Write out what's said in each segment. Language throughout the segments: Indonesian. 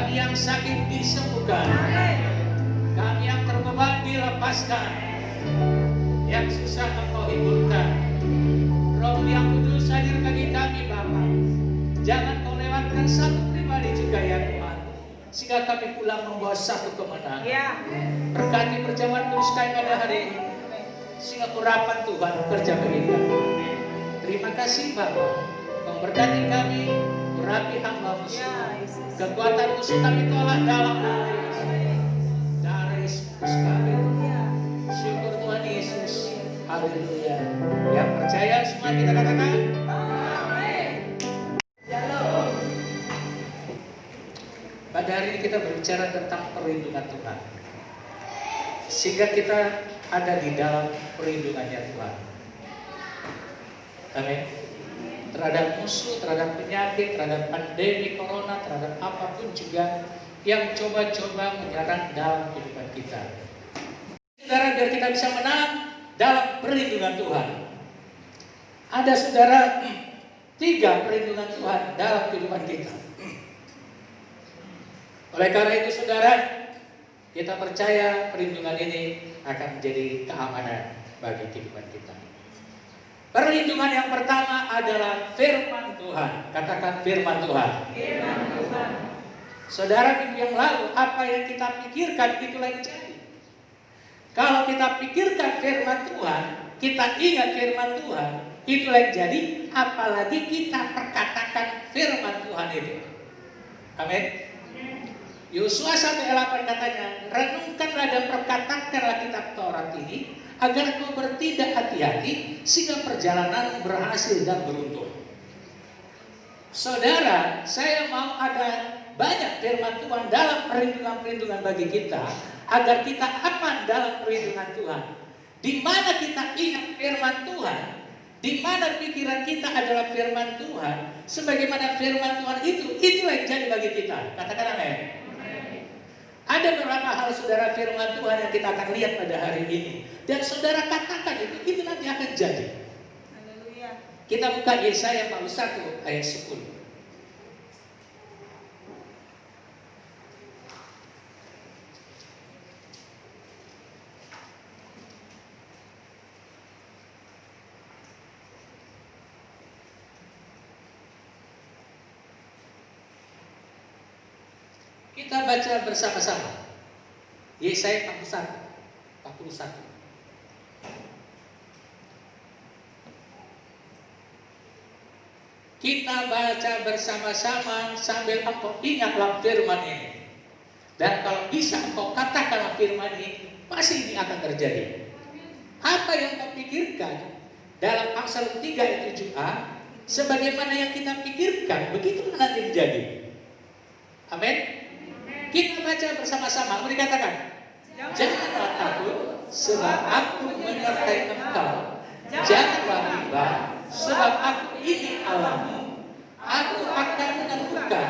Kami yang sakit disembuhkan. Kami yang terbeban dilepaskan. Yang susah Engkau hiburkan. Roh yang kudus hadir bagi kami Bapa. Jangan Kau lewatkan satu pribadi juga ya Tuhan, sehingga kami pulang membawa satu kemenangan. Berkati perjamuan kudus kami pada hari ini, sehingga urapan Tuhan bekerja bagi kami. Terima kasih Bapa. Kau berkati kami, urapi hamba-Mu semua. Kekuatan musuh kami tolak dalam nama Yesus. Darah Yesus kami. Syukur Tuhan Yesus. Haleluya. Yang percaya semua kita katakan amin. Pada hari ini kita berbicara tentang perlindungan Tuhan, sehingga kita ada di dalam perlindungannya Tuhan. Amin. Terhadap musuh, terhadap penyakit, terhadap pandemi corona, terhadap apapun juga yang coba-coba menyerang dalam kehidupan kita. Saudara, biar kita bisa menang dalam perlindungan Tuhan. Ada saudara 3 perlindungan Tuhan dalam kehidupan kita. Oleh karena itu saudara, kita percaya perlindungan ini akan menjadi keamanan bagi kehidupan kita. Perlindungan yang pertama adalah firman Tuhan. Katakan firman Tuhan. Firman Tuhan. Saudara, minggu yang lalu apa yang kita pikirkan itulah yang jadi. Kalau kita pikirkan firman Tuhan, kita ingat firman Tuhan, itulah yang jadi. Apalagi kita perkatakan firman Tuhan itu. Amin. Yosua 1:8 katanya, renungkanlah dan perkatakanlah kitab Taurat ini, agar kau bertindak hati-hati, sehingga perjalanan berhasil dan beruntung. Saudara, saya mau ada banyak firman Tuhan dalam perlindungan-perlindungan bagi kita, agar kita aman dalam perlindungan Tuhan. Di mana kita ingat firman Tuhan, di mana pikiran kita adalah firman Tuhan, sebagaimana firman Tuhan itulah yang jadi bagi kita. Katakan amin. Ada beberapa hal saudara firman Tuhan yang kita akan lihat pada hari ini, dan saudara katakan itu nanti akan jadi. Haleluya. Kita buka Yesaya 41 ayat 10. Kita baca bersama-sama. Yesaya 41. Kita baca bersama-sama sambil engkau ingatlah firman ini. Dan kalau bisa engkau katakanlah firman ini, pasti ini akan terjadi. Apa yang kau pikirkan dalam Amsal 3 ayat 7a, sebagaimana yang kita pikirkan, begitu nanti menjadi. Amin. Kita baca bersama-sama. Mari katakan, janganlah takut, sebab aku menyertai engkau. Janganlah bimbang, sebab aku ini Allahmu. Aku akan meneguhkan,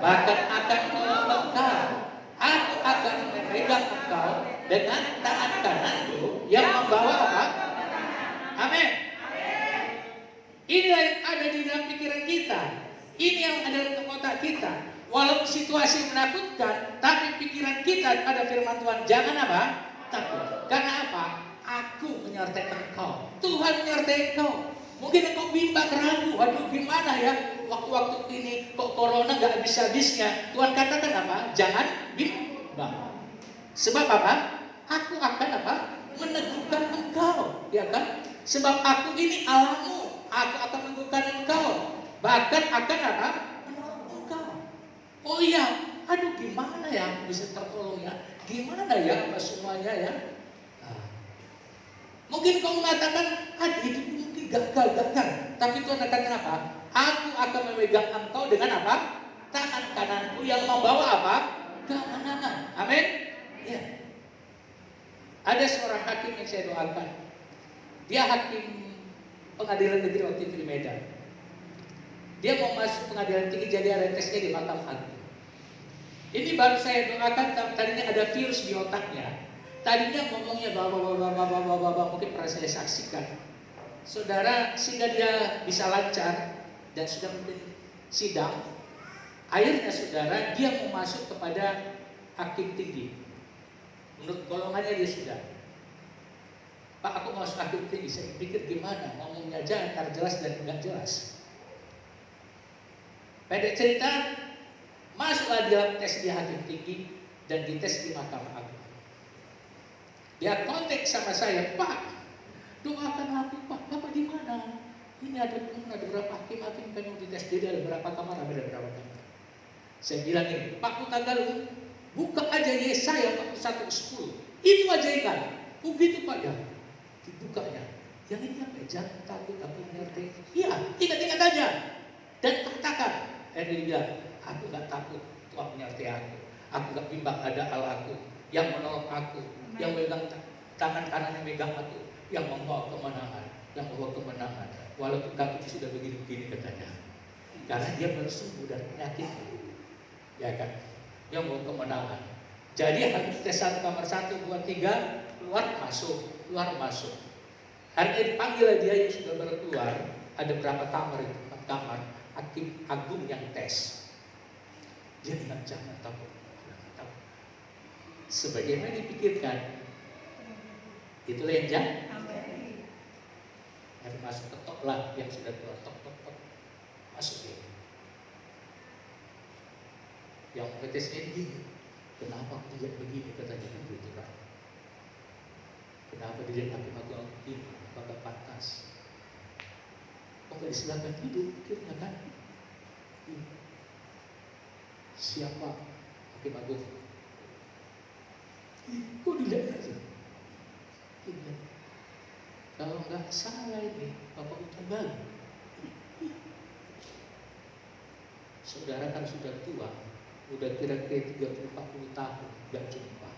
bahkan akan menolong engkau. Aku akan memegang engkau dengan tangan kananku yang membawa apa? Amin. Inilah yang ada di dalam pikiran kita. Ini yang ada dalam otak kita. Walaupun situasi menakutkan, tapi pikiran kita ada firman Tuhan. Jangan apa? Takut. Karena apa? Aku menyertai engkau. Tuhan menyertai engkau. Mungkin engkau bimbang, ragu. Waduh, gimana ya? Waktu-waktu ini kok corona gak habis-habisnya. Tuhan katakan apa? Jangan bimbang. Sebab apa? Aku akan apa? Meneguhkan engkau. Ya kan? Sebab aku ini Allahmu. Aku akan meneguhkan engkau. Bahkan akan apa? Oh iya, aduh gimana ya aku bisa tertolong ya? Gimana ya apa semuanya ya? Nah, mungkin kau mengatakan, itu mungkin gagal. Tapi Tuhan akan apa? Aku akan memegang engkau dengan apa? Tangan kananku yang membawa apa? Kemenangan. Amin. Ya. Ada seorang hakim yang saya doakan. Dia hakim pengadilan negeri waktu itu di Medan. Dia mau masuk pengadilan tinggi, jadi ada tesnya di Mahkamah Agung. Ini baru saya doakan, tadinya ada virus di otaknya. Tadinya ngomongnya bawa, mungkin pernah saya saksikan. Saudara, sehingga dia bisa lancar dan sudah mungkin sidang. Akhirnya saudara, dia mau masuk kepada hakim tinggi. Menurut golongannya dia sudah. Pak, aku mau masuk hakim tinggi. Saya pikir gimana, ngomongnya aja antara jelas dan tidak jelas. Pendek cerita, masuklah dia tes di hakim tinggi dan dites di Mahkamah Agung. Dia kontak sama saya, Pak, doakan aku, Pak. Bapak di mana? Ini ada berapa hakim kan mau dites, jadi ada berapa kamar, ada berapa kamar. Saya bilang ini, Pak Hutagalung, buka aja Yesaya 41:10. Itu aja ingat. Begitu Pak ya. Dibukanya. Yang ini apa? Jangan takut, aku mengerti. Iya, ingat-ingat aja. Dan katakan. Dia bilang, aku gak takut, Tuhan menyertai aku. Aku gak bimbang, ada Allah aku yang menolong aku, yang megang tangan kanannya megang aku, yang membawa kemenangan, walaupun kaki sudah begini-begini katanya. Karena dia bersembuh dari penyakit, ya kan? Yang mau kemenangan. Jadi harus tes kamar 1, 2, 3, keluar masuk. Akhirnya dipanggil dia yang sudah baru keluar. Ada berapa kamar itu? 4 kamar. Hakim Agung yang tes. Dia bilang jangan takut. Sebagaimana dipikirkan, itulah yang jahat. Harus masuk ketok lah yang sudah keluar, tok masuk dia. Yang petesnya begini, kenapa dilihat begini katanya begitu kan? Kenapa dilihat hakim Agung begini? Apakah pantas? Kok disilahkan hidup, pikirnya kan? Siapa hakim Agung? Kok dilihat aja? Kalau nggak salah ini Bapak Hutagalung. Saudara kan sudah tua, udah kira-kira 30-40 tahun nggak jumpa.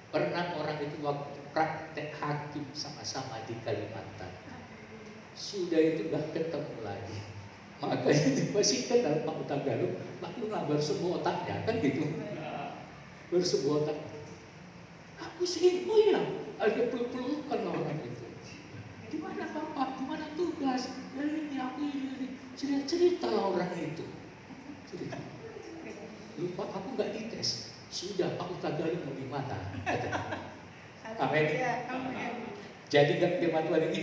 Pernah orang itu waktu praktek hakim sama-sama di Kalimantan, sudah itu nggak ketemu lagi. Makanya masih kenal Pak Hutagalung, maklumlah baru sembuh otaknya kan gitu. Baru sembuh otak. Aku sih, oh iya, ada pelukan orang itu. Di mana Bapak? Di mana tugas? Ini aku ini cerita orang itu. Cerita. Lupa aku nggak dites. Sudah Pak Hutagalung mau di mana? Amin. Jadi nggak firman Tuhan ini.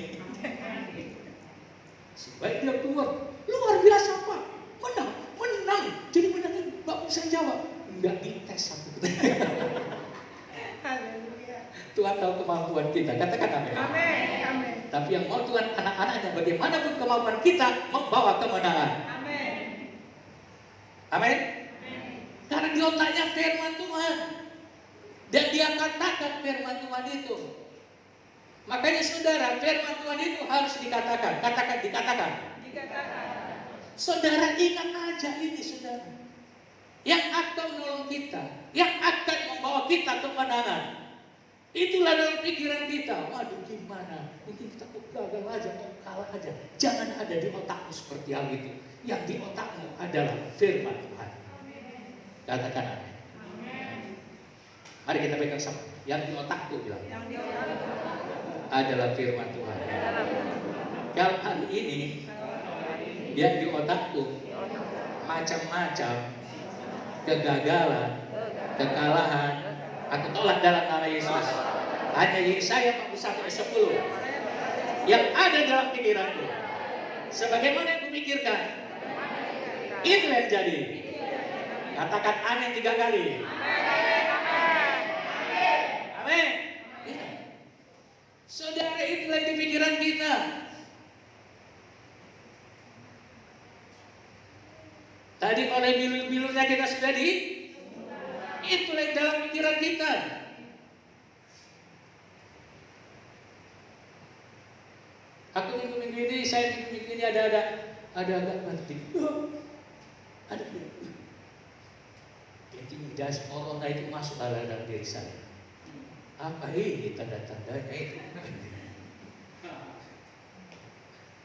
Supaya dia keluar, luar biasa Pak. Menang. Jadi menangin Bapak bisa jawab. Nggak dites aku. Tuhan tahu kemampuan kita. Katakan amin. Amin. Tapi yang mau Tuhan anak-anaknya bagaimanapun kemampuan kita membawa kemenangan. Amin. Karena di otaknya firman Tuhan. Dan dia katakan firman Tuhan itu. Makanya saudara, firman Tuhan itu harus dikatakan. Dikatakan. Saudara ingat aja ini saudara. Yang akan menolong kita. Yang akan membawa kita kemenangan. Itulah dalam pikiran kita. Waduh gimana? Mungkin kita gagal aja, mau kalah aja. Jangan ada di otakmu seperti hal itu. Yang di otakmu adalah firman Tuhan. Katakan amin. Mari kita pegang sama. Yang di otakku bilang. Adalah firman Tuhan. Kalau hari ini yang di otakku macam-macam kegagalan, kekalahan, aku tolak dalam nama Yesus. Hanya Yesaya 41:10 yang ada dalam pikiranku. Sebagaimana yang kupikirkan, itu yang jadi. Katakan amin 3 kali. Amin. Saudara, itulah yang di pikiran kita. Tadi oleh bilur-bilurnya kita sudah itulah yang dalam pikiran kita. Aku minggu-minggu ini, saya minggu-minggu ini ada agak batin. Ada intimidasi corona itu masuk dalam diri saya. Apa ini tanda-tandanya itu?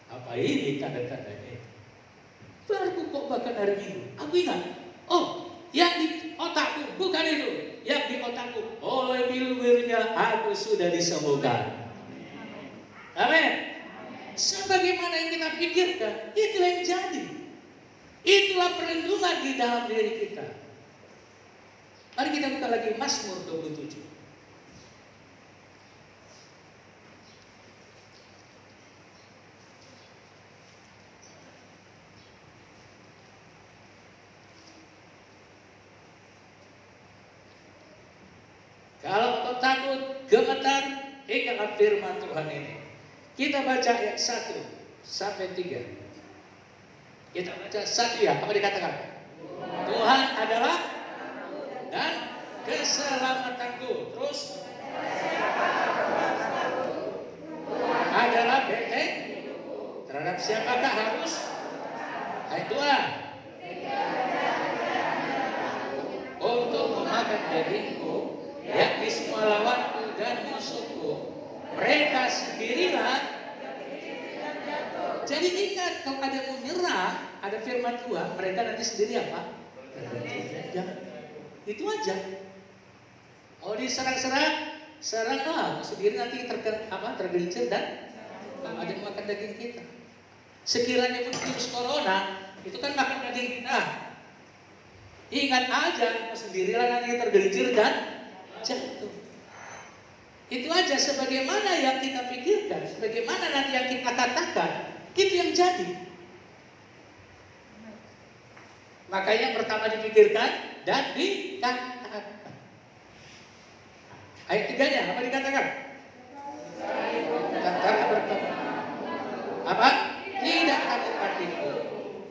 Apa ini tanda-tandanya itu? Baru kok bahkan hari Minggu, aku ingat. Oh, yang di otakku bukan itu. Yang di otakku oleh bilur-bilurnya aku sudah disembuhkan. Amin. Sebagaimana yang kita pikirkan, itulah yang jadi. Itulah perlindungan di dalam diri kita. Mari kita buka lagi Mazmur 27. Kalau engkau takut, gemetar, ingatlah firman Tuhan ini. Kita baca ayat 1 sampai 3. Kita baca 1 ya, apa dikatakan? Tuhan adalah dan keselamatanku. Terus adalah benteng. Terhadap siapakah harus? Ayat 2. Untuk memakan dagingku, yakni semua lawanku dan musuhku, mereka sendirilah. Jadi ingat, kalau ada yang menyerah, ada firman Tuhan, mereka nanti sendiri apa? Jangan. Itu aja. Oh, diserang-serang, seranglah sendiri, nanti tergelincir dan ada yang makan daging kita. Sekiranya pun virus corona itu kan makan daging kita. Ingat aja, sendirilah nanti tergelincir dan jatuh. Itu aja, sebagaimana yang kita pikirkan, sebagaimana nanti yang kita katakan, itu yang jadi. Makanya pertama dipikirkan dan dikatakan. Ayat 3-nya apa dikatakan? Katakan bertemu. Apa? Tidak ada hatiku,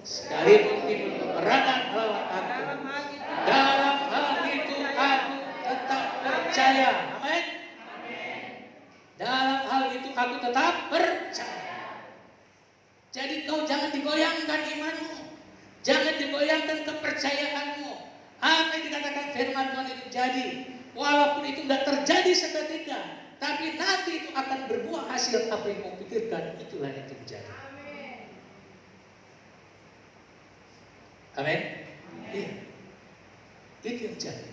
sekalipun timbul peperangan melawan aku. Dalam hal itu aku tetap percaya. Amin. Dalam hal itu aku tetap percaya. Jadi kau jangan digoyangkan imanmu, jangan digoyangkan kepercayaanmu. Apa yang dikatakan firman Tuhan itu jadi. Walaupun itu tidak terjadi seketika, tapi nanti itu akan berbuah hasil apa yang kau pikirkan. Itulah yang terjadi. Amin. Iya. Itu yang jadi.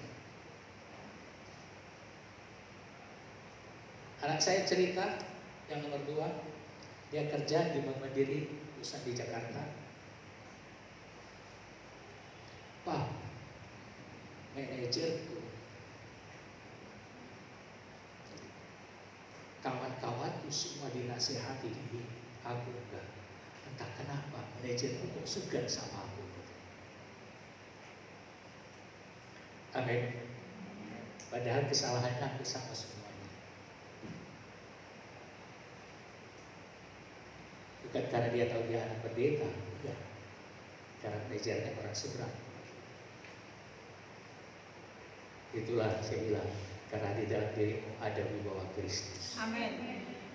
Anak saya cerita yang nomor 2, dia kerja di Bank Mandiri pusat di Jakarta. Pak, manajerku, kawan-kawanku semua dinasihati ini, aku enggak. Entah kenapa manajerku kok segan sama aku. Amin. Padahal kesalahannya hampir sama semuanya. Bukan karena dia tahu dia anak pendeta, enggak. Karena manajernya orang seberang. Itulah saya bilang, karena di dalam dirimu ada wibawa Kristus. Amin.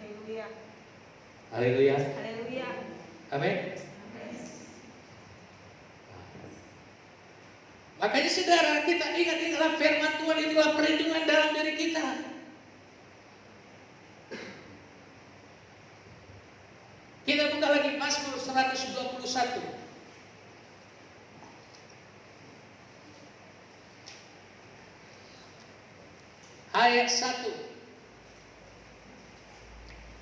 Haleluya. Haleluya. Haleluya. Amin. Makanya saudara, kita ingat-ingatlah firman Tuhan, itulah perlindungan dalam diri kita. Kita buka lagi Mazmur 121. Ayat 1.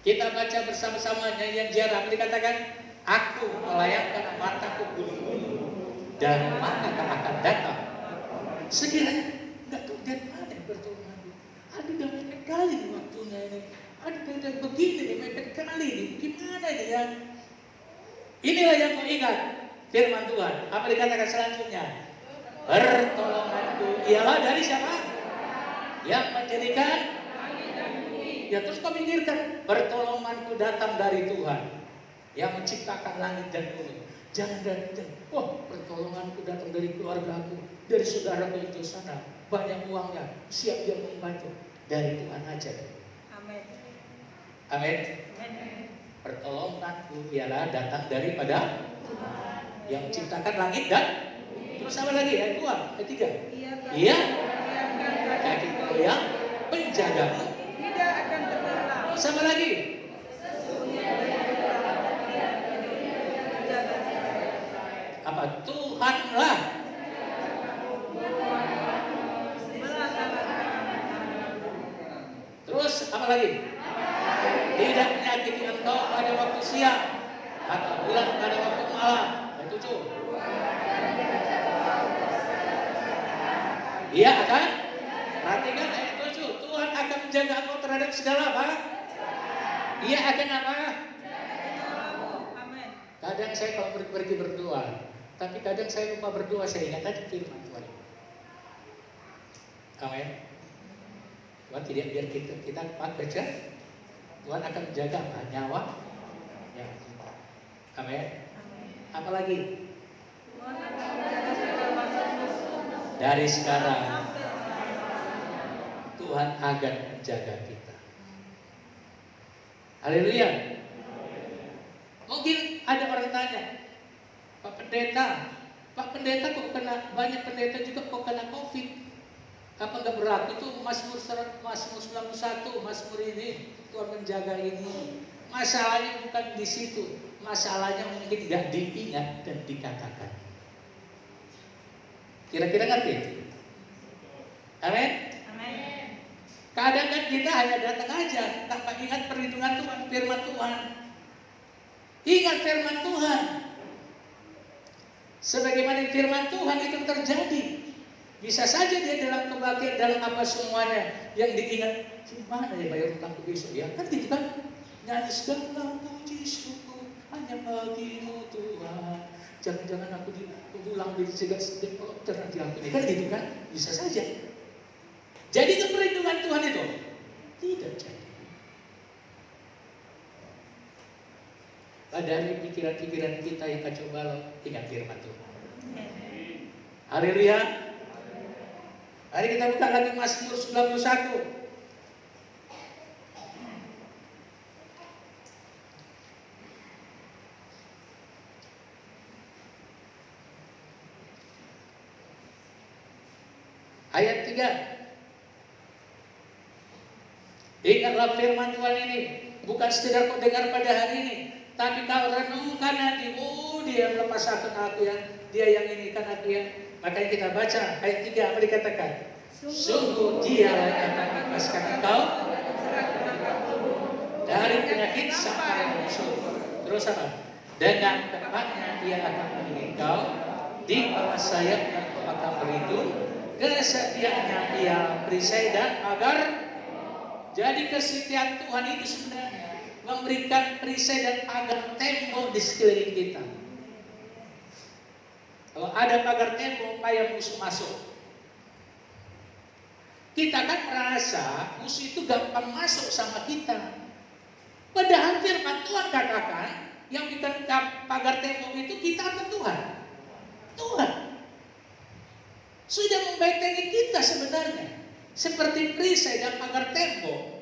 Kita baca bersama-sama nyanyian jarang dikatakan, aku melayangkan mataku gunung-gunung, dari manakah akan datang? Sekiranya nggak tahu dari mana yang pertolongan. Aduh, udah mepet kali nih waktunya ini. Aduh, udah begini nih, mepet kali nih. Gimana nih ya? Inilah yang kau ingat firman Tuhan. Apa dikatakan selanjutnya? Pertolonganku ialah dari siapa? Yang menjadikan. Ya, terus kau pikirkan, pertolonganku datang dari Tuhan yang menciptakan langit dan bumi. Jangan dari, wah, pertolonganku datang dari keluargaku, dari saudaraku itu sana, banyak uangnya, siap dia membantu. Dari Tuhan aja. Amin. Amin. Amin. Pertolonganku ialah datang daripada Tuhan yang menciptakan langit dan terus apa lagi? Ayat 2, ayat 3. Iya. Kaki yang penjagamu tidak akan terbelah. Terus apa lagi? Apa? Tuhanlah. Terus apa lagi? Tidak menyakiti engkau pada waktu siang atau bulan pada waktu malam. Ayat 7. Ia akan, perhatikan ayat 7. Tuhan akan menjaga engkau terhadap segala apa? Ia akan apa? Amin. Kadang saya kalau pergi berdoa, tapi kadang saya lupa berdoa, saya ingat aja firman Tuhan. Amin. Tuhan tidak biar kita baca. Tuhan akan menjaga apa? Nyawa. Ya. Amin. Apalagi? Tuhan akan menjaga segala masalah. Dari sekarang Tuhan akan menjaga kita. Haleluya. Mungkin ada orang tanya, Pak Pendeta kok kena, banyak pendeta juga kok kena COVID. Apa enggak berat? Itu Mazmur 91, Mazmur ini Tuhan menjaga ini. Masalahnya bukan di situ. Masalahnya mungkin tidak diingat dan dikatakan. Kira-kira ngerti? Amin. Amin. Kadang kan kita hanya datang aja tanpa ingat perlindungan Tuhan, firman Tuhan. Ingat firman Tuhan. Sebagaimana firman Tuhan itu terjadi. Bisa saja dia dalam kebaktian, dalam apa semuanya yang diingat, gimana ya bayar utangku besok ya? Kan gitu kan? Nyanyi segala puji syukur hanya bagimu Tuhan. Jangan-jangan aku pulang di segala dokter nanti aku ini. Kan gitu kan? Bisa saja. Jadi keperlindungan Tuhan itu tidak jadi. Dari pikiran-pikiran kita yang kacau balau, ingat firman Tuhan. Haleluya. Mari kita buka lagi Mazmur 91. Ayat 3. Ingatlah firman Tuhan ini, bukan sekedar kau dengar pada hari ini, tapi kau renungkan nanti. Oh, dia melepaskan aku yang, dia yang ini kan aku yang. Makanya kita baca ayat 3 apa dikatakan? Sungguh dialah yang akan melepaskan engkau dari penyakit sampai musuh. Terus apa? Dengan tepatnya dia akan melindungi engkau, di bawah sayapnya engkau akan berlindung. Kesetiaannya ia perisai dan pagar. Jadi kesetiaan Tuhan itu sebenarnya memberikan perisai dan pagar tembok di sekeliling kita. Kalau ada pagar tembok, supaya musuh masuk. Kita kan merasa musuh itu gampang masuk sama kita. Padahal firman Tuhan katakan, yang bikin pagar tembok itu kita atau Tuhan? Tuhan. Sudah membentengi kita sebenarnya. Seperti perisai dan pagar tembok.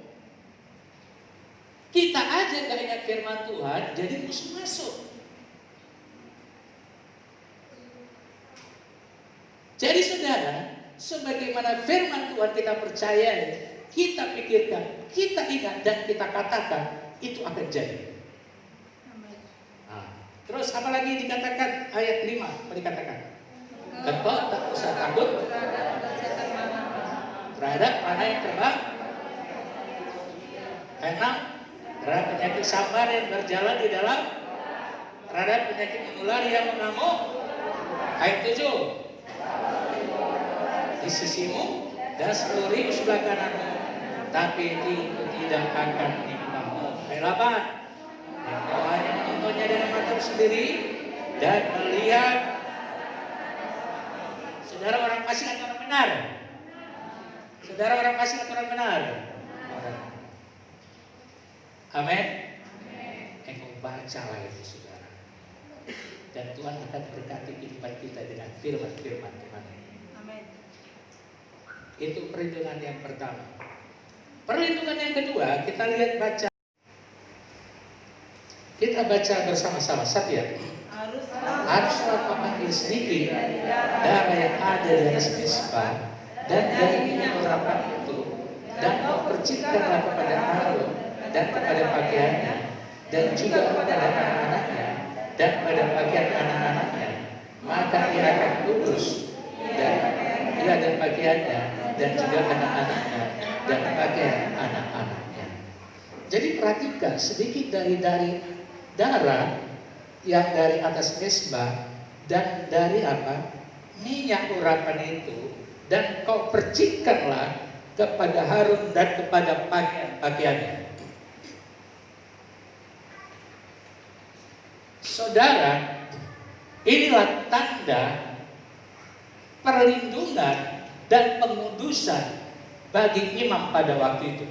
Kita aja gak ingat firman Tuhan, jadi musuh masuk. Jadi saudara, sebagaimana firman Tuhan kita percayai, kita pikirkan, kita ingat dan kita katakan, itu akan jadi. Nah, terus apalagi dikatakan ayat 5, apa dikatakan? Engkau tak usah takut terhadap mana yang terbang. Ayat 6, terhadap penyakit sabar yang berjalan di dalam, terhadap penyakit menular yang mengamuk. Ayat 7, di sisimu dan seluruh sebelah kananmu, tapi itu tidak akan menimpamu. Ayat 8, engkau hanya menontonnya dengan matamu sendiri dan melihat. Saudara orang fasik atau orang benar? Saudara orang fasik atau orang benar? Amin. Engkau bacalah itu saudara. Dan Tuhan akan berkati kehidupan kita dengan firman-firman Tuhan. Amin. Itu perlindungan yang pertama. Perlindungan yang kedua, kita lihat baca. Kita baca bersama-sama, satu ya. Haruslah kau ambil sedikit darah yang ada di atas mezbah dan dari minyak urapan itu, dan kau percikkanlah kepada Harun dan kepada pakaiannya, dan juga kepada anak-anaknya dan pada pakaian anak-anaknya, maka ia akan kudus, dan ia dan pakaiannya dan juga anak-anaknya dan pakaian anak-anaknya. Jadi perhatikan sedikit dari darah yang dari atas mezbah Dan dari apa? Minyak urapan itu, dan kau percikanlah kepada Harun dan kepada pakaiannya. Saudara, inilah tanda perlindungan dan pengudusan bagi imam pada waktu itu.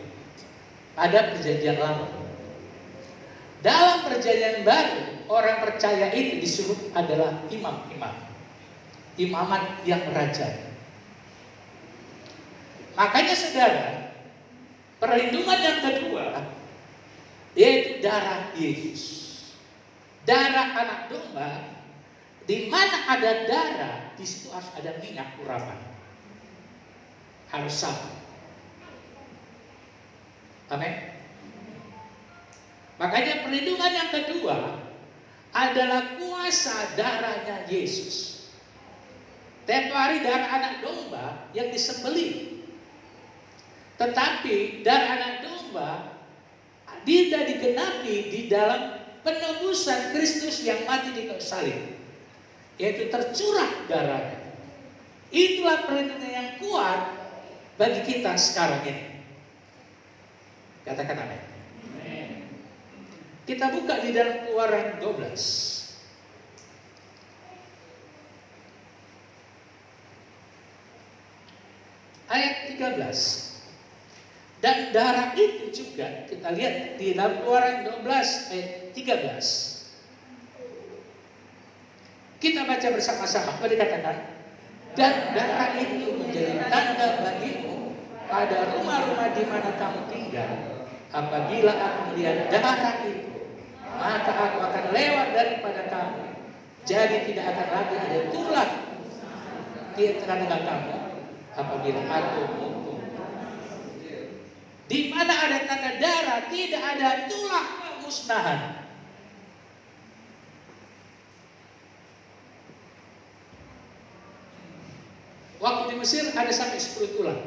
Pada perjanjian lama. Dalam perjanjian baru, orang percaya itu disebut adalah imam-imam. Imamat yang raja. Makanya saudara, perlindungan yang kedua yaitu darah Yesus. Darah anak domba, di mana ada darah, di situ harus ada minyak urapan. Harus sama. Amin. Makanya perlindungan yang kedua adalah kuasa darahnya Yesus. Tempo hari darah anak domba yang disembelih. Tetapi darah anak domba tidak digenapi di dalam penebusan Kristus yang mati di kayu salib, yaitu tercurah darahnya. Itulah perlindungan yang kuat bagi kita sekarang ini. Katakan amin. Kita buka di dalam Keluaran 12. Ayat 13. Dan darah itu juga kita lihat di dalam Keluaran 12 ayat 13. Kita baca bersama-sama. Apa dikatakan? Dan darah itu menjadi tanda bagimu pada rumah-rumah di mana kamu tinggal. Apabila aku melihat darah itu, maka aku akan lewat daripada kamu. Jadi tidak akan lagi ada tulah di tengah-tengah kamu apabila aku menghukum. Di mana ada tanda darah, tidak ada tulah kemusnahan. Waktu di Mesir ada sampai 10 tulah.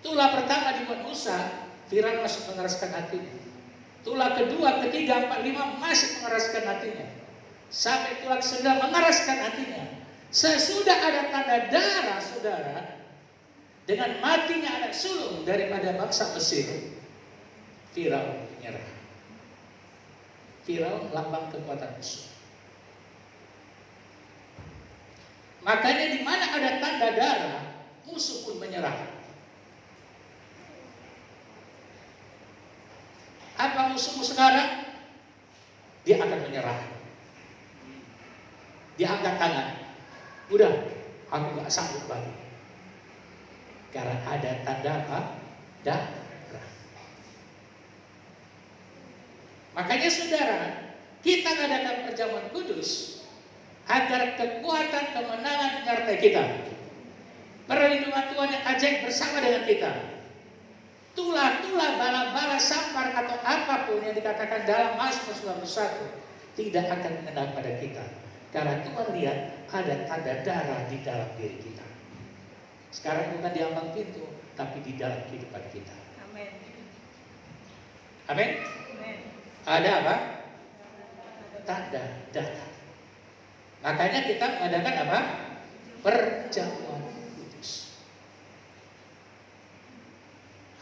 Tulah pertama dibuat Musa, Firaun masih mengeraskan hatinya. Tulah kedua, ketiga, 4, 5 masih mengeraskan hatinya. Sampai tulah ke-9 mengeraskan hatinya. Sesudah ada tanda darah, saudara, dengan matinya anak sulung daripada bangsa Mesir, Firaun menyerah. Firaun lambang kekuatan musuh. Makanya di mana ada tanda darah, musuh pun menyerah. Apa musuhmu sekarang? Dia akan menyerah. Dia angkat tangan. Udah, aku gak sanggup lagi. Karena ada tanda apa? Darah. Makanya saudara, kita ngadakan perjamuan kudus agar kekuatan kemenangan menyertai kita. Perlindungan Tuhan yang ajaib bersama dengan kita. Tulah-tulah, bala-bala, sampar atau apapun yang dikatakan dalam Mazmur 91 tidak akan mengenal pada kita. Karena Tuhan lihat ada tanda darah di dalam diri kita. Sekarang bukan di ambang pintu, tapi di dalam kehidupan kita. Amin. Amin. Ada apa? Tanda darah. Makanya kita mengadakan apa? Perjamuan kudus.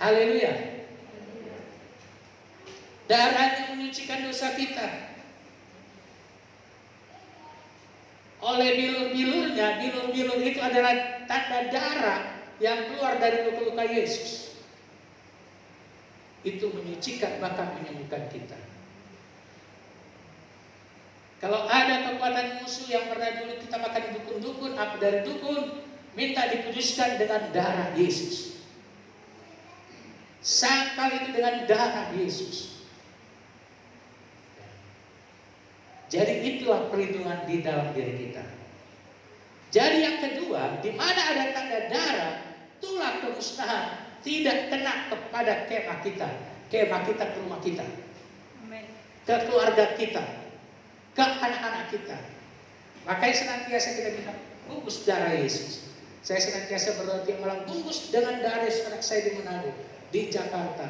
Haleluya. Darahnya menyucikan dosa kita. Oleh bilur-bilurnya, bilur-bilur itu adalah tanda darah yang keluar dari luka-luka Yesus. Itu menyucikan bahkan menyembuhkan kita. Kalau ada kekuatan musuh yang pernah dulu kita makan di dukun-dukun, apa dari dukun, minta dikuduskan dengan darah Yesus. Sangkal itu dengan darah Yesus. Jadi itulah perlindungan di dalam diri kita. Jadi yang kedua, di mana ada tanda darah, tulah kemusnahan tidak kena kepada kemah kita ke rumah kita, ke keluarga kita, ke anak-anak kita. Makanya senantiasa kita bilang, bungkus darah Yesus. Saya senantiasa berdoa tiap malam, bungkus dengan darah Yesus anak saya di Manado, di Jakarta,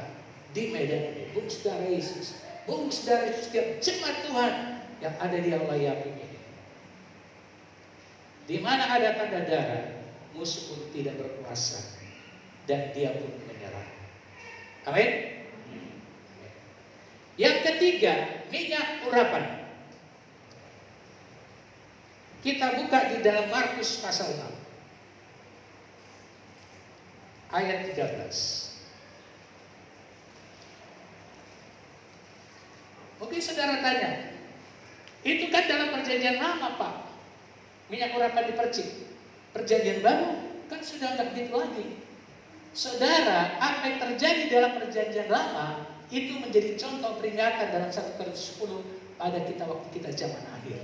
di Medan, bungkus darah Yesus, bungkus darah Yesus setiap jemaat Tuhan yang ada di Allah ini. Di mana ada tanda darah, musuh pun tidak berkuasa dan dia pun menyerah. Amin. Yang ketiga, minyak urapan. Kita buka di dalam Markus pasal 6 ayat 13. Mungkin saudara tanya, itu kan dalam perjanjian lama Pak, minyak urapan dipercik. Perjanjian baru kan sudah nggak gitu lagi. Saudara, apa yang terjadi dalam perjanjian lama itu menjadi contoh peringatan dalam 1 Korintus 10 pada kita waktu kita zaman akhir.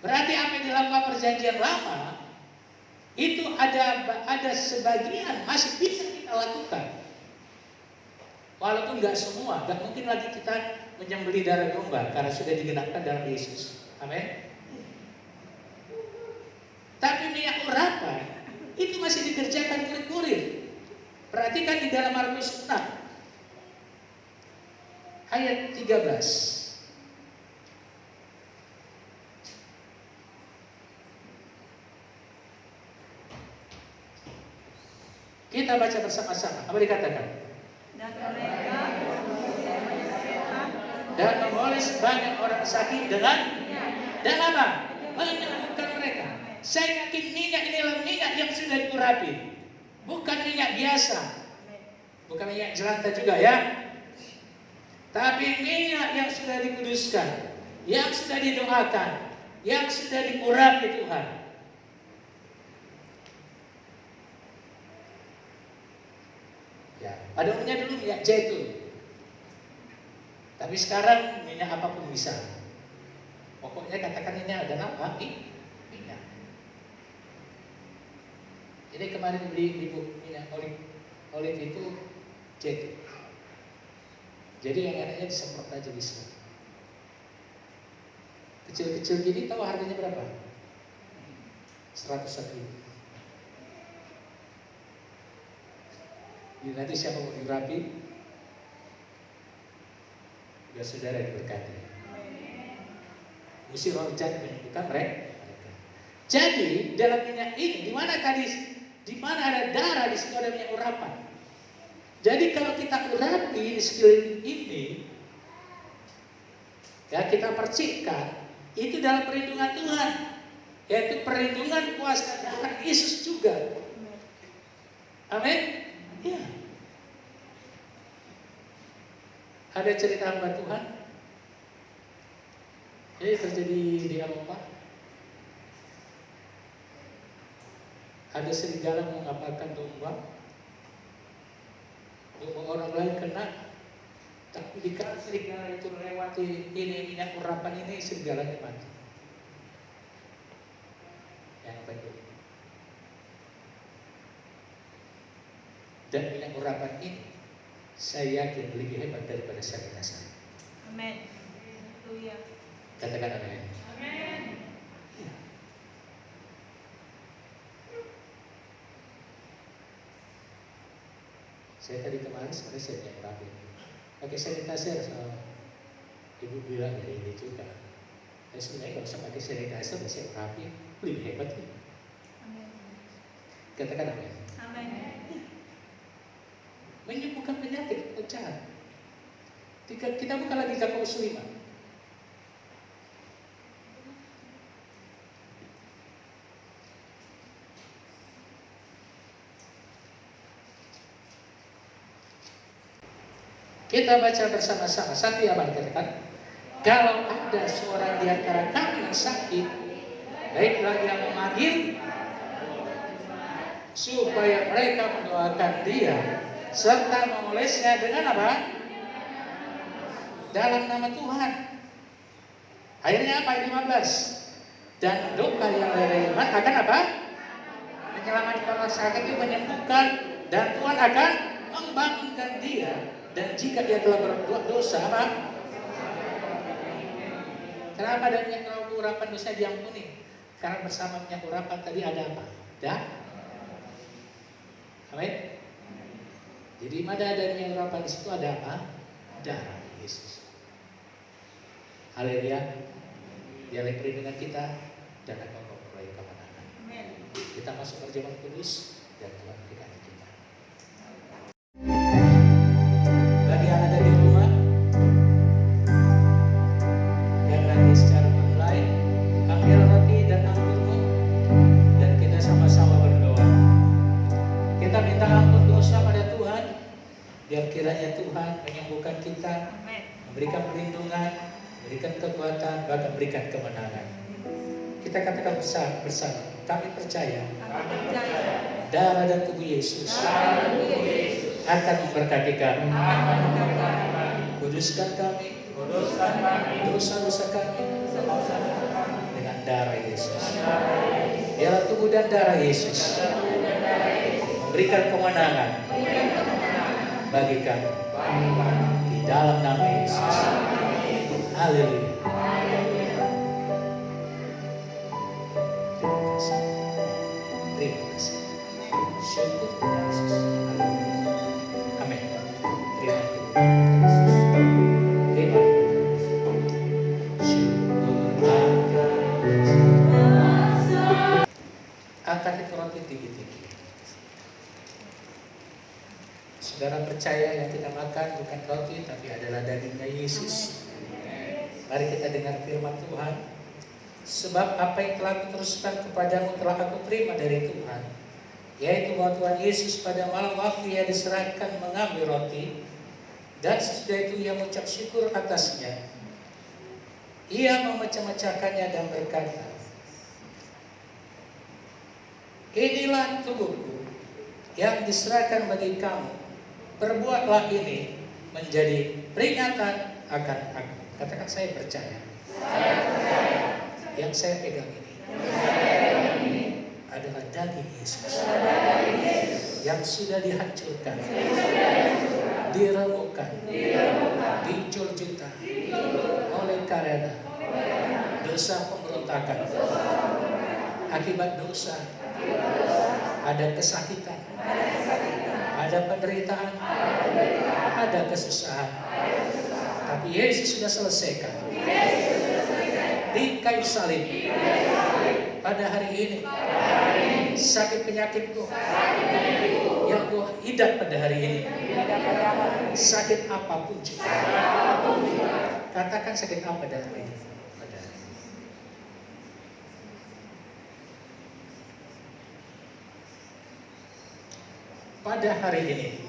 Berarti apa yang dilakukan perjanjian lama itu ada sebagian masih bisa kita lakukan. Walaupun nggak semua, nggak mungkin lagi kita menyembelih darah domba karena sudah digenapkan dalam Yesus. Amin. Tapi minyak urapan itu masih dikerjakan kurir-kurir. Perhatikan di dalam Markus 6 ayat 13. Kita baca bersama-sama. Apa dikatakan? Dan memoles banyak orang sakit dengan apa? Menyembuhkan mereka. Saya yakin minyak inilah minyak yang sudah diurapi, bukan minyak biasa, bukan minyak jelantah juga ya, tapi minyak yang sudah dikuduskan, yang sudah didoakan, yang sudah diurapi Tuhan. Ya, pada umumnya dulu minyak zaitun, tapi sekarang minyak apapun bisa. Pokoknya katakan ini adalah minyak. Jadi kemarin beli minyak olive itu zaitun. Jadi yang enaknya disemprot aja bisa. Kecil-kecil gini tahu harganya berapa? 100.000. Jadi nanti siapa mau dirapi, biar saudara diberkati. Musuh roh jahat menyembuhkan mereka. Jadi dalam minyak ini, di mana ada darah, di situ ada minyak urapan. Jadi kalau kita urapi di sekeliling ini, ya kita percikkan, itu dalam perlindungan Tuhan, yaitu perlindungan kuasa darah Yesus juga. Amin. Ya. Ada cerita hamba Tuhan. Jadi terjadi di Eropa. Ada serigala mengapakan domba. Domba orang lain kena. Tapi dikala serigala itu lewati ini minyak urapan ini, serigalanya mati. Yang baik. Dan minyak urapan ini saya yakin lebih hebat daripada sanitasi. Amin. Haleluya. Katakan amin. Amin. Ya. Saya tadi kemarin sebenarnya saya yang rapi. Pakai sanitizer sama ibu bilang ya ini juga. Saya sebenarnya kalau usah pakai sanitizer saya rapi, lebih hebat ya. Amin. Katakan amin. Amin. Menyembuhkan penyakit jahat. Kita buka lagi Yakobus 5. Kita baca bersama-sama. Satu yang dikatakan, kalau ada seorang di antara kami yang sakit, baiklah dia memanggil supaya mereka mendoakan dia serta mengolesnya dengan apa? Dalam nama Tuhan. Akhirnya apa? Ayat 15. Dan doa yang dari iman akan apa? Menyelamatkan orang sakit itu, menyembuhkan, dan Tuhan akan membangunkan dia. Dan jika dia telah berbuat dosa apa? Kenapa ada minyak urapan dosa diampuni? Karena bersama minyak urapan tadi ada apa? Amin. Jadi mana ada minyak urapan di situ ada apa? Darah Yesus. Haleluya. Biarlah perlindungan kita dan Engkau memperoleh kemenangan. Kita masuk perjamuan kudus dan Tuhan berkati kita. Bagi yang ada di rumah yang lagi secara online, ambil roti dan anggurmu dan kita sama-sama berdoa. Kita minta ampun dosa pada Tuhan, biar kiranya Tuhan menyembuhkan kita, memberikan perlindungan, memberikan kekuatan, bahkan memberikan kemenangan. Kita katakan bersama, kami percaya darah dan tubuh Yesus akan memberkati kami, kuduskan kami, dosa-dosa kami dengan darah Yesus. Biarlah tubuh dan darah Yesus memberikan kemenangan bagi kami di dalam nama Yesus. Haleluya. Terima kasih. Syukur Yesus. Amin. Terima kasih. Terima kasih. Syukur angkat itu roti tinggi-tinggi. Saudara percaya yang kita makan bukan roti tapi adalah dagingnya Yesus. Mari kita dengar firman Tuhan. Sebab apa yang telah kuteruskan kepadamu telah aku terima dari Tuhan, yaitu bahwa Tuhan Yesus pada malam waktu ia diserahkan mengambil roti, dan sesudah itu ia mengucap syukur atasnya. Ia memecah-mecahkannya dan berkata, inilah tubuhku yang diserahkan bagi kamu. Perbuatlah ini menjadi peringatan akan aku. Katakan saya percaya. Yang saya pegang ini adalah daging Yesus yang sudah dihancurkan, diremukkan, dicurjukan oleh karena dosa pemberontakan. Akibat dosa ada kesakitan, ada penderitaan, ada kesusahan. Tapi Yesus sudah selesaikan di kayu salib. Pada hari ini sakit penyakitku yang ku hidap pada hari ini, sakit apapun juga, katakan sakit apa pada hari ini. Pada hari ini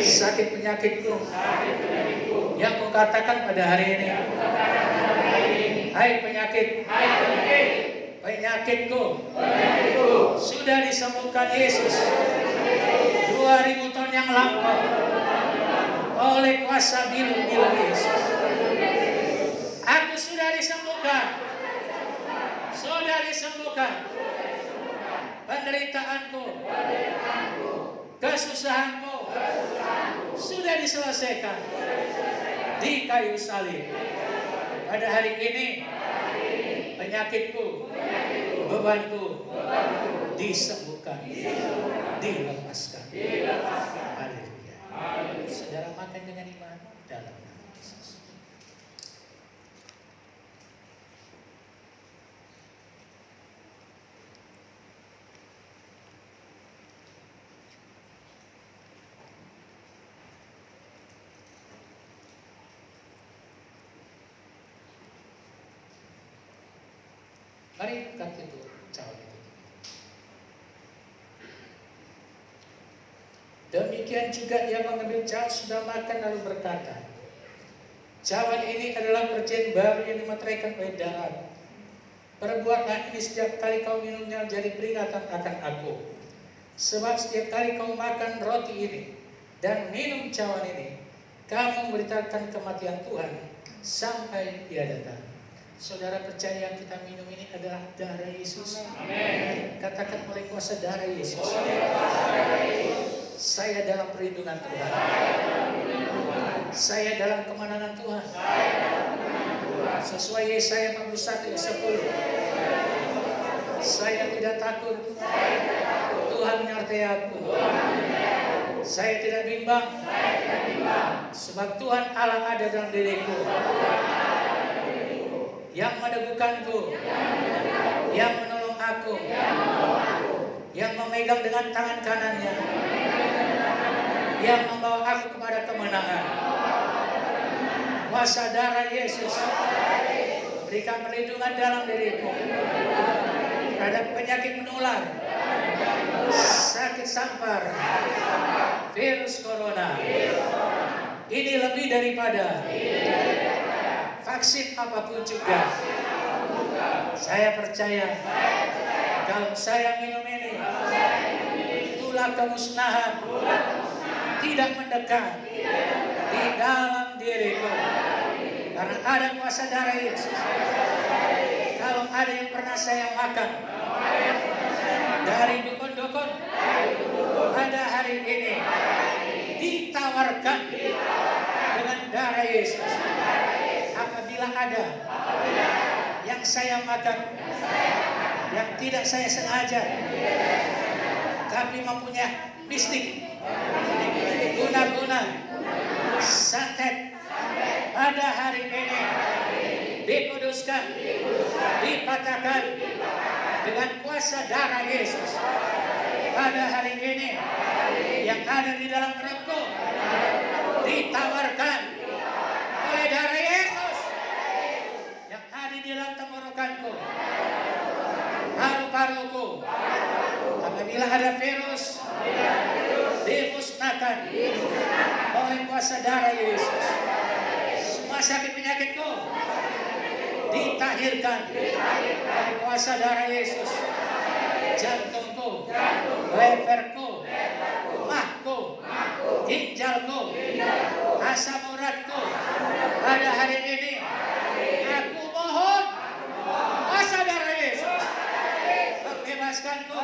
sakit penyakitku yang ku katakan pada hari ini, hai penyakit, penyakitku sudah disembuhkan Yesus 2000 tahun yang lampau oleh kuasa bilu-bilu Yesus. Aku sudah disembuhkan, penderitaanku, kesusahanku sudah diselesaikan di kayu salib. Pada hari ini penyakitku, bebanku disembuhkan, dilepaskan. Haleluya. Saudara makan dengan iman dalam nama Yesus. Mari angkat itu cawan itu. Demikian juga ia mengambil cawan sudah makan lalu berkata, cawan ini adalah perjanjian baru yang dimeteraikan oleh darah. Perbuatlah ini setiap kali kau minumnya jadi peringatan akan aku. Sebab setiap kali kau makan roti ini dan minum cawan ini, kamu memberitakan kematian Tuhan sampai Dia datang. Saudara percaya yang kita minum ini adalah darah Yesus. Amin. Katakan oleh kuasa darah Yesus. Saya dalam perlindungan Tuhan. Saya dalam kemenangan Tuhan. Sesuai Yesaya 41 ayat 10. Saya tidak takut. Tuhan menyertai aku. Saya tidak bimbang. Sebab Tuhan Allah ada dalam diriku. yang meneguhkanku, yang menolong aku, yang memegang dengan tangan kanannya, yang membawa aku kepada kemenangan. Kuasa darah Yesus berikan perlindungan dalam diriku terhadap penyakit menular, sakit sampar, virus corona. Ini lebih daripada vaksin apapun juga. Saya percaya kalau saya minum ini, itulah kemusnahan tidak mendekat di dalam diriku. Karena ada kuasa darah Yesus. Kalau ada yang pernah saya makan dari dukun-dukun, pada hari ini ditawarkan dengan darah Yesus. Apabila ada yang saya makan yang tidak saya sengaja, tapi mempunyai mistik, guna-guna, santet, pada hari ini dikuduskan, dipatahkan dengan kuasa darah Yesus. Pada hari ini yang ada di dalam perutku ditawarkan oleh darah Yesus. Yang ada di dalam tenggorokanku, paru-paruku, apabila ada virus dimusnahkan oleh kuasa darah Yesus. Semua sakit penyakitku ditahirkan oleh kuasa darah Yesus. Jantungku, leverku, mahku, ginjalku, asam uratku, pada hari ini aku mohon kuasa darah Yesus membebaskanku,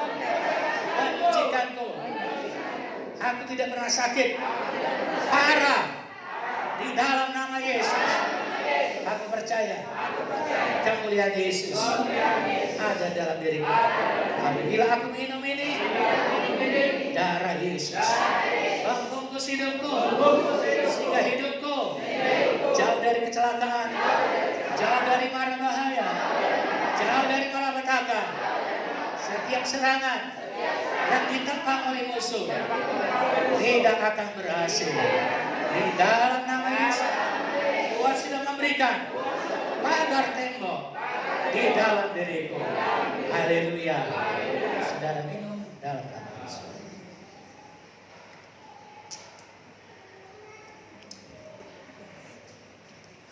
menyucikanku. Aku tidak pernah sakit parah di dalam nama Yesus. Aku percaya kemuliaan Yesus ada dalam diriku. Apabila aku minum ini, darah Yesus membungkus hidupku, sehingga hidupku jauh dari kecelakaan, jauh dari mara bahaya, jauh dari malapetaka. Setiap serangan yang ditempah oleh musuh tidak akan berhasil. Di dalam nama Yesus, Tuhan sudah memberikan pagar tembok di dalam diriku. Haleluya. Saudara minum dalam nama Yesus.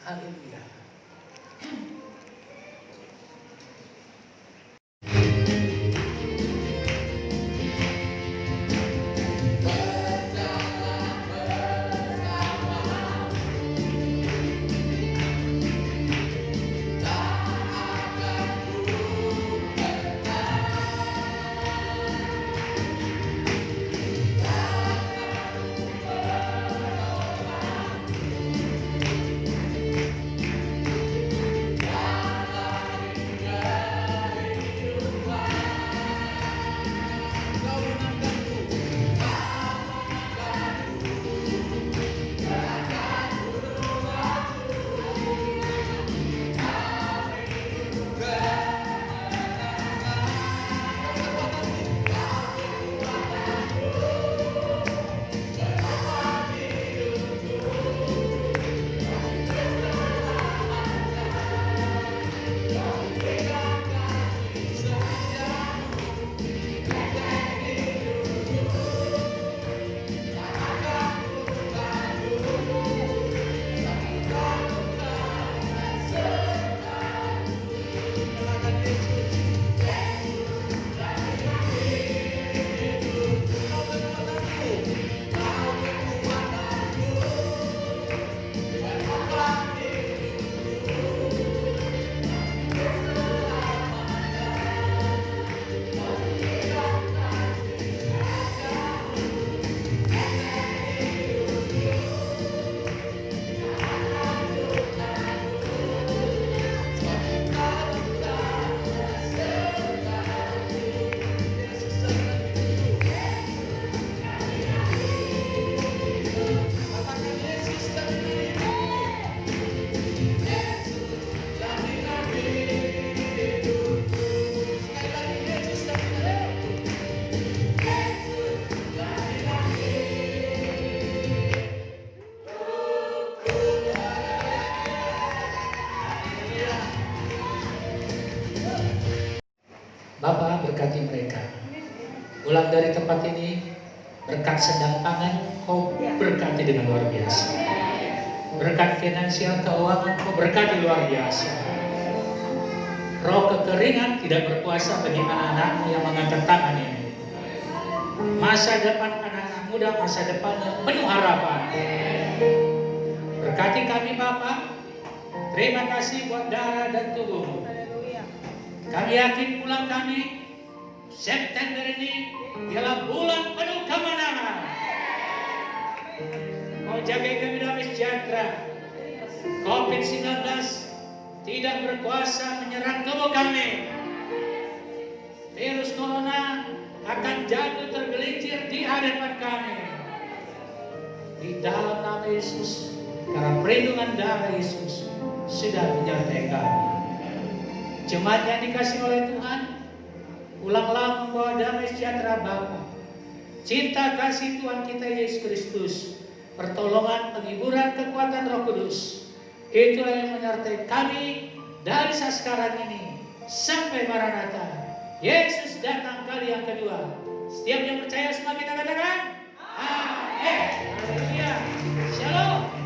Haleluya. berkati mereka. Pulang dari tempat ini, berkat sedang tangan kau berkati dengan luar biasa. Berkat finansial keuangan kau berkati luar biasa. Roh kekeringan tidak berkuasa bagi anak-anakmu yang mengangkat tangan ini. Masa depan anak-anak muda, masa depan yang penuh harapan. Berkati kami Bapa. Terima kasih buat darah dan tubuhmu. Kami yakin bulan kami September ini ialah bulan penuh kemenangan. Kau jaga kami damai sejahtera. COVID-19 tidak berkuasa menyerang tubuh kami. Virus corona akan jatuh tergelincir di hadapan kami. Di dalam nama Yesus, karena perlindungan darah Yesus sudah menyertai kami. Jemaat yang dikasih oleh Tuhan, ulanglah membawa damai sejahtera Bapa, cinta kasih Tuhan kita Yesus Kristus, pertolongan, penghiburan, kekuatan Roh Kudus. Itulah yang menyertai kami dari saat sekarang ini sampai Maranatha. Yesus datang kali yang kedua. Setiap yang percaya semua kita katakan, Amin. Haleluya. Shalom.